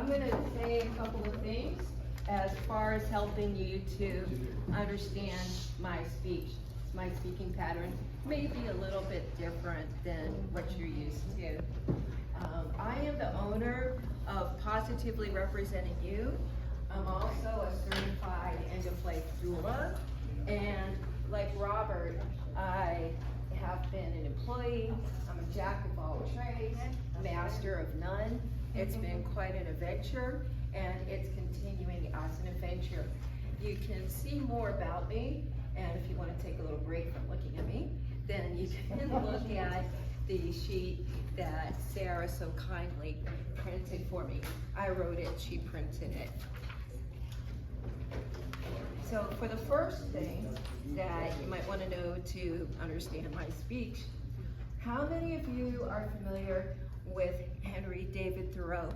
I'm going to say a couple of things as far as helping you to understand my speech. My speaking pattern may be a little bit different than what you're used to. I am the owner of Positively Representing You. I'm also a certified end-of-life doula, and like Robert, I have been an employee. I'm a jack of all trades, master of none. It's been quite an adventure, and it's continuing as an adventure. You can see more about me, and if you want to take a little break from looking at me, then you can look at the sheet that Sarah so kindly printed for me. I wrote it, she printed it. So for the first thing that you might want to know to understand my speech, how many of you are familiar with Henry David Thoreau,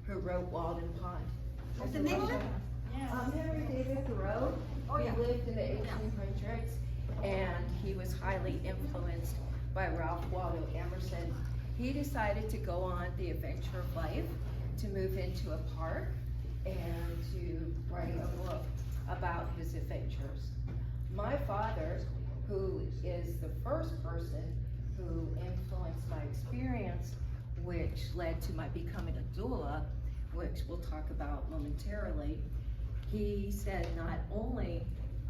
who wrote Walden Pond? What's the name of it? Henry David Thoreau, he lived in the 1800s, and he was highly influenced by Ralph Waldo Emerson. He decided to go on the adventure of life, to move into a park, and to write a book about his adventures. My father, who is the first person who influenced my experience, which led to my becoming a doula, which we'll talk about momentarily, he said not only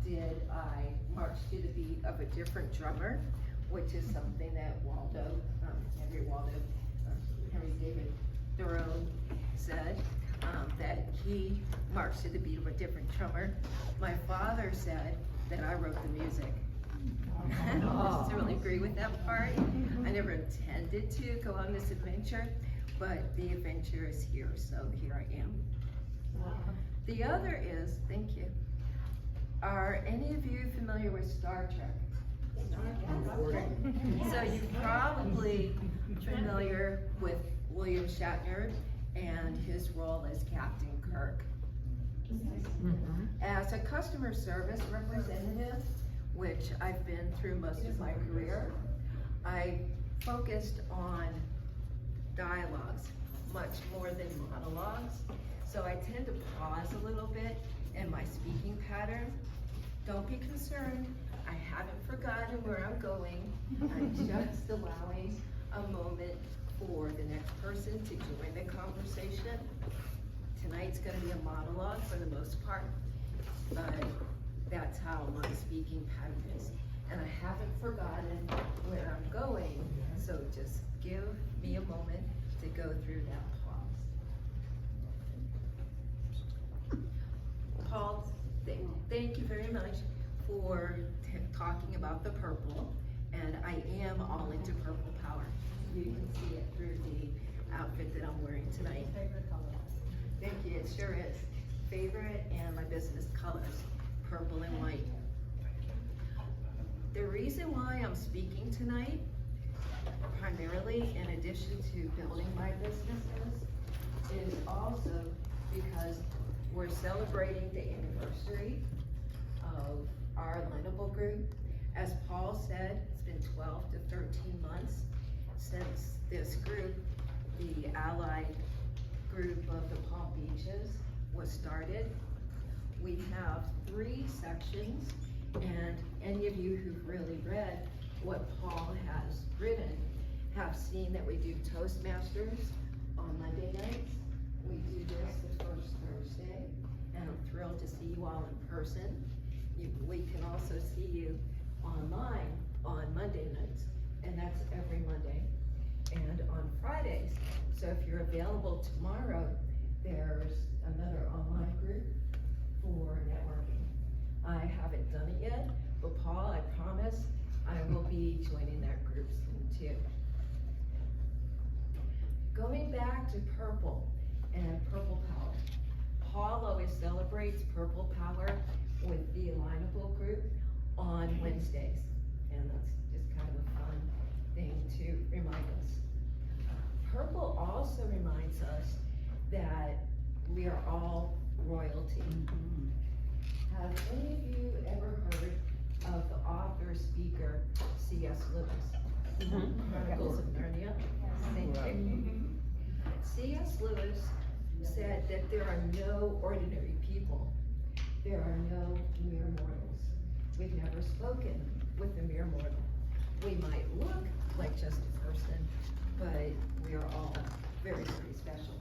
did I march to the beat of a different drummer, which is something that Henry David Thoreau said, that he marched to the beat of a different drummer. My father said that I wrote the music. I don't necessarily agree with that part. I never intended to go on this adventure, but the adventure is here, so here I am. The other is, thank you, are any of you familiar with Star Trek? So you're probably familiar with William Shatner and his role as Captain Kirk. As a customer service representative, which I've been through most of my career, I focused on dialogues much more than monologues. So I tend to pause a little bit in my speaking pattern. Don't be concerned, I haven't forgotten where I'm going. I'm just allowing a moment for the next person to join the conversation. Tonight's gonna be a monologue for the most part, but that's how my speaking pattern is. And I haven't forgotten where I'm going, so just give me a moment to go through that pause. Paul, thank you very much for talking about the purple, and I am all into purple power. You can see it through the outfit that I'm wearing tonight. Favorite color. Thank you, it sure is. Favorite and my business colors, purple and white. The reason why I'm speaking tonight, primarily in addition to building my businesses, is also because we're celebrating the anniversary of our Alignable group. As Paul said, it's been 12 to 13 months since this group, the allied group of the Palm Beaches, was started. We have 3 sections, and any of you who've really read what Paul has written have seen that we do Toastmasters on Monday nights. We do this the first Thursday, and I'm thrilled to see you all in person. We can also see you online on Monday nights, and that's every Monday, and on Fridays. So if you're available tomorrow, there's another online group for networking. I haven't done it yet, but Paul, I promise I will be joining that group soon too. Going back to purple and purple power. Paul always celebrates purple power with the Alignable group on Wednesdays, and that's just kind of a fun thing to remind us. Purple also reminds us that we are all royalty. Have any of you ever heard of the author, speaker, C.S. Lewis? Chronicles of Narnia. Thank you. C.S. Lewis said that there are no ordinary people. There are no mere mortals. We've never spoken with a mere mortal. We might look like just a person, but we are all very, very special.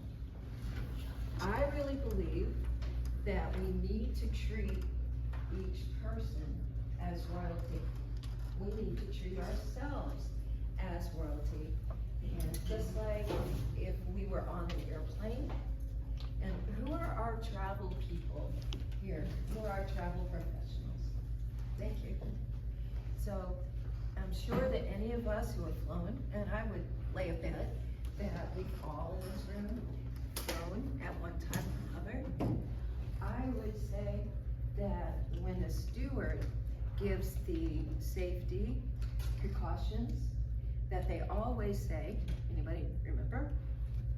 I really believe that we need to treat each person as royalty. We need to treat ourselves as royalty. And just like if we were on an airplane, and who are our travel people here? Who are our travel professionals? Thank you. So I'm sure that any of us who have flown, and I would lay a bet that we've all in this room flown at one time or another. I would say that when the steward gives the safety precautions that they always say, anybody remember?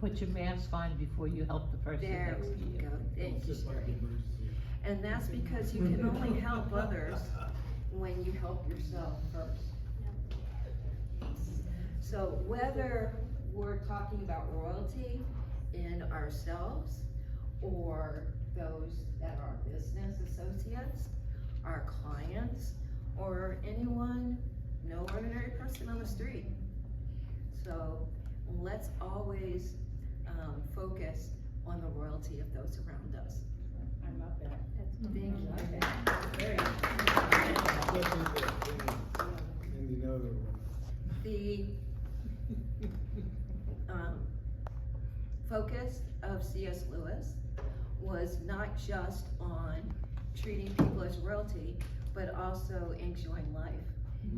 Put your mask on before you help the person There next to we you. go, thank you, Just like Sherry. the emergency. And that's because you can only help others when you help yourself first. So whether we're talking about royalty in ourselves or those that are business associates, our clients, or anyone, no ordinary person on the street. So let's always focus on the royalty of those around us. I love that. Thank you. Very. And the other one. The focus of C.S. Lewis was not just on treating people as royalty, but also enjoying life.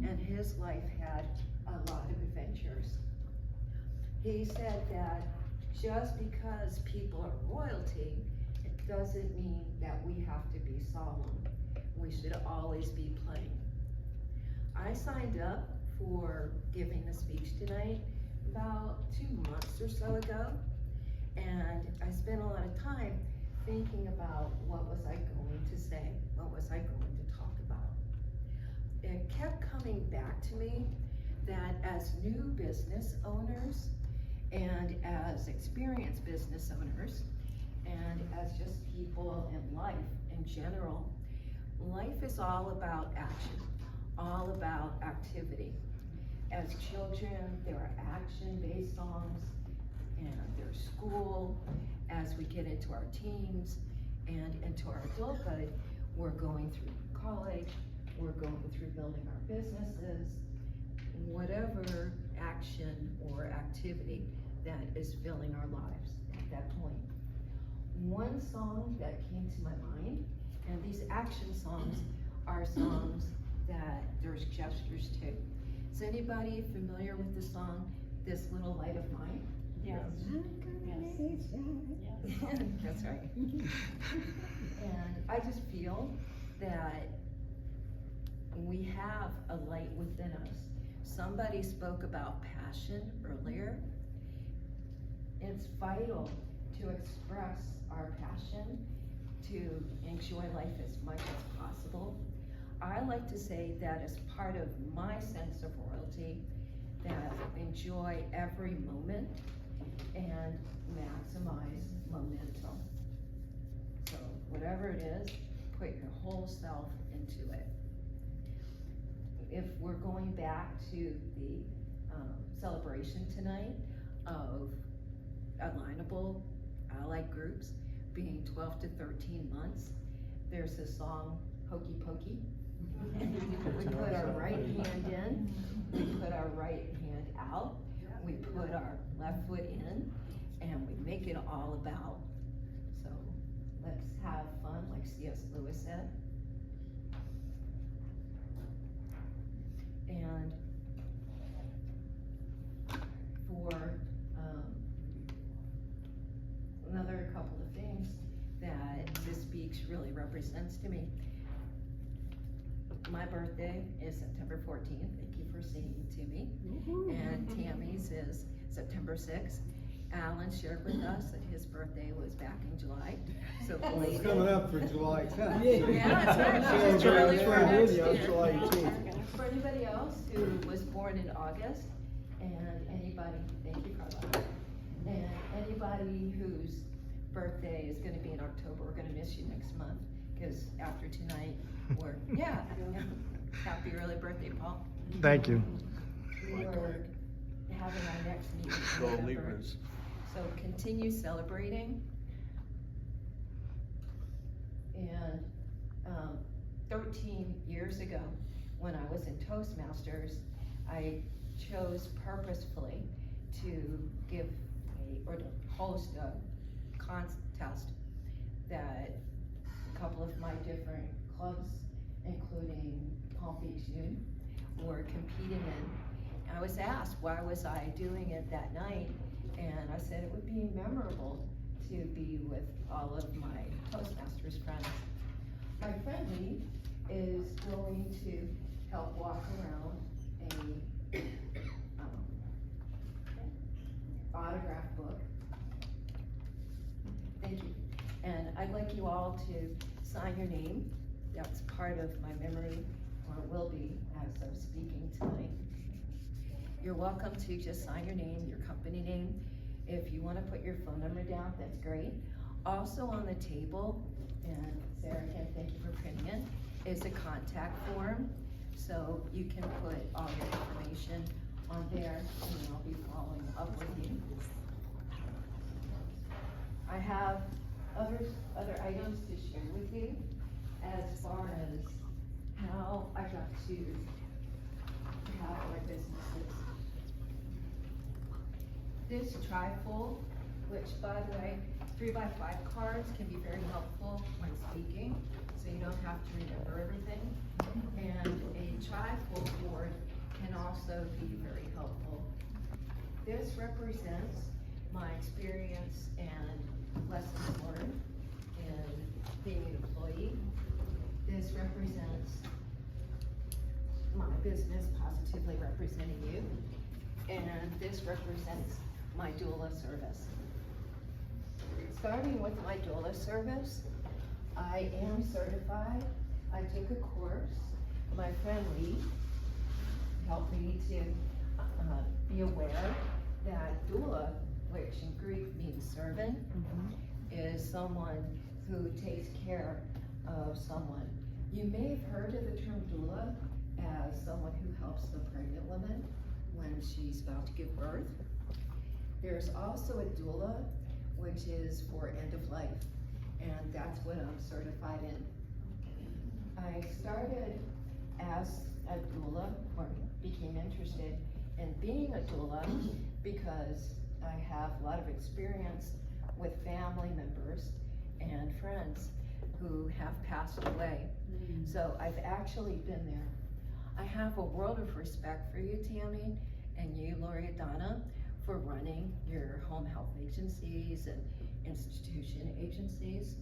And his life had a lot of adventures. He said that just because people are royalty, it doesn't mean that we have to be solemn. We should always be playing. I signed up for giving the speech tonight about 2 months or so ago, and I spent a lot of time thinking about what was I going to say, what was I going to talk about. It kept coming back to me that as new business owners and as experienced business owners and as just people in life in general, life is all about action, all about activity. As children, there are action-based songs and there's school. As we get into our teens and into our adulthood, we're going through college, we're going through building our businesses, whatever action or activity that is filling our lives at that point. One song that came to my mind, and these action songs are songs that there's gestures to. Is anybody familiar with the song, This Little Light of Mine? Yes. Yes. That's right. And I just feel that we have a light within us. Somebody spoke about passion earlier. It's vital to express our passion, to enjoy life as much as possible. I like to say that as part of my sense of royalty, that enjoy every moment and maximize momentum. So whatever it is, put your whole self into it. If we're going back to the celebration tonight of Alignable allied groups being 12 to 13 months, there's a song, Hokey Pokey. We put our right hand in, we put our right hand out, we put our left foot in, and we make it all about. So let's have fun, like C.S. Lewis said. And for another couple of things that this speech really represents to me. My birthday is September 14th, thank you for singing to me. And Tammy's is September 6th. Alan shared with us that his birthday was back in July, so Well, it's belated. coming up for July 10th. Yeah, that's right. So It's early for yeah, next yeah, year. July 18th. For anybody else who was born in August, and anybody, thank you, Carla, and anybody whose is gonna be in October. We're gonna miss you next month, cause after tonight, yeah. Happy early birthday, Paul. Thank you. We're having our next meeting in Go November. Libras. So continue celebrating. And 13 years ago, when I was in Toastmasters, I chose purposefully to to host a contest that a couple of my different clubs, including Palm Beach Noon, were competing in. I was asked why was I doing it that night, and I said it would be memorable to be with all of my Toastmasters friends. My friend Lee is going to help walk around a autograph book. Thank you. And I'd like you all to sign your name. That's part of my memory, or it will be as I'm speaking tonight. You're welcome to just sign your name, your company name. If you want to put your phone number down, that's great. Also on the table, and Sarah, again, thank you for printing it, is a contact form. So you can put all your information on there, and I'll be following up with you. I have other items to share with you as far as how I got to have my businesses. This trifold, which by the way, 3x5 cards can be very helpful when speaking, so you don't have to remember everything. And a trifold board can also be very helpful. This represents my experience and lessons learned in being an employee. This represents my business positively representing you. And this represents my doula service. Starting with my doula service, I am certified. I took a course. My friend Lee helped me to be aware that doula, which in Greek means servant, is someone who takes care of someone. You may have heard of the term doula as someone who helps the pregnant woman when she's about to give birth. There's also a doula, which is for end of life, and that's what I'm certified in. I started as a doula, or became interested in being a doula because I have a lot of experience with family members and friends who have passed away. So I've actually been there. I have a world of respect for you, Tammy, and you, Loredana, for running your home health agencies and institution agencies.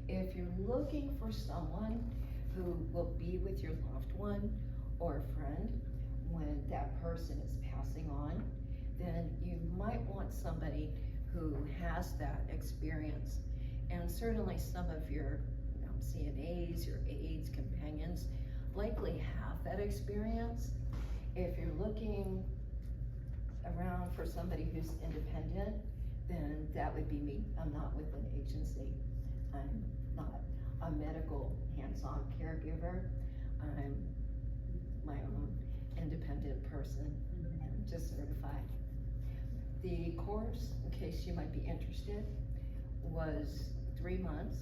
If you're looking for someone who will be with your loved one or friend when that person is passing on, then you might want somebody who has that experience. And certainly some of your CNAs, your aides, companions likely have that experience. If you're looking around for somebody who's independent, then that would be me. I'm not with an agency. I'm not a medical hands-on caregiver. I'm my own independent person and just certified. The course, in case you might be interested, was 3 months,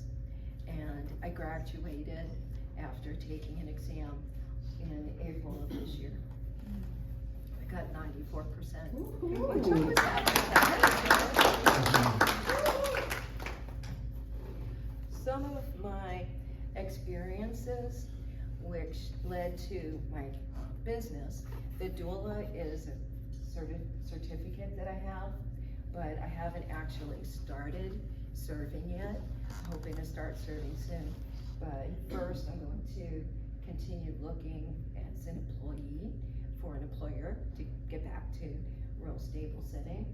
and I graduated after taking an exam in April of this year. I got 94%. Which I was happy. Some of my experiences which led to my business, the doula is a certificate that I have, but I haven't actually started serving yet. I'm hoping to start serving soon. But first I'm going to continue looking as an employee for an employer to get back to real stable setting.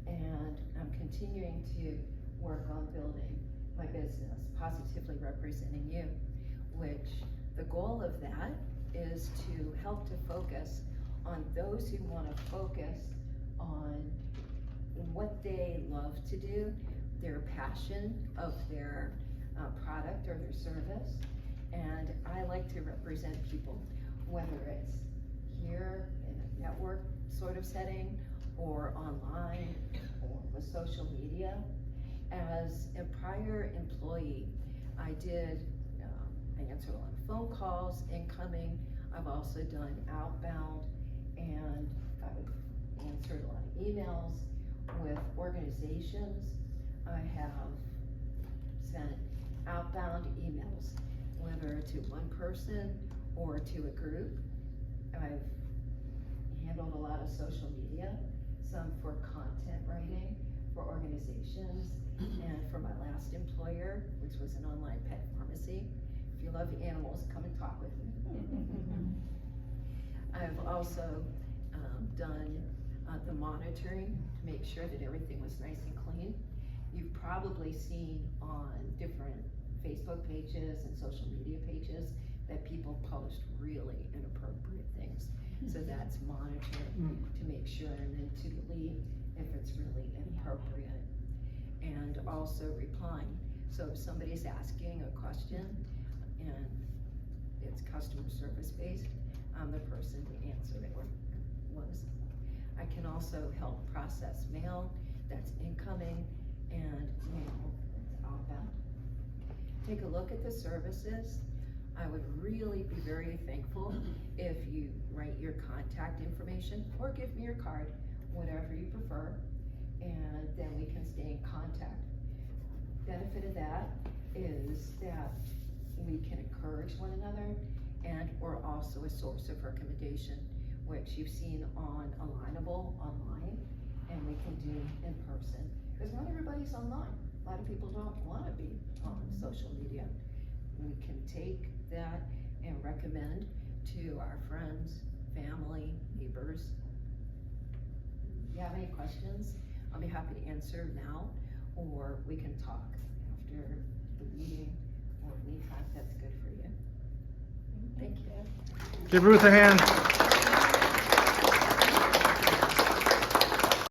And I'm continuing to work on building my business, positively representing you, which the goal of that is to help to focus on those who want to focus on what they love to do, their passion of their product or their service. And I like to represent people, whether it's here in a network sort of setting, or online, or with social media. As a prior employee, I did answer a lot of phone calls, incoming. I've also done outbound, and I've answered a lot of emails with organizations. I have sent outbound emails, whether to one person or to a group. I've handled a lot of social media, some for content writing for organizations, and for my last employer, which was an online pet pharmacy. If you love animals, come and talk with me. I've also done the monitoring to make sure that everything was nice and clean. You've probably seen on different Facebook pages and social media pages that people post really inappropriate things. So that's monitoring to make sure, and then to delete if it's really inappropriate. And also replying. So if somebody's asking a question and it's customer service based, I'm the person to answer it, or was. I can also help process mail that's incoming and mail that's outbound. Take a look at the services. I would really be very thankful if you write your contact information or give me your card, whatever you prefer, and then we can stay in contact. Benefit of that is that we can encourage one another, and we're also a source of recommendation, which you've seen on Alignable online, and we can do in person. Because not everybody's online. A lot of people don't want to be on social media. We can take that and recommend to our friends, family, neighbors. If you have any questions, I'll be happy to answer now, or we can talk after the meeting, or anytime that's good for you. Thank you. Give Ruth a hand.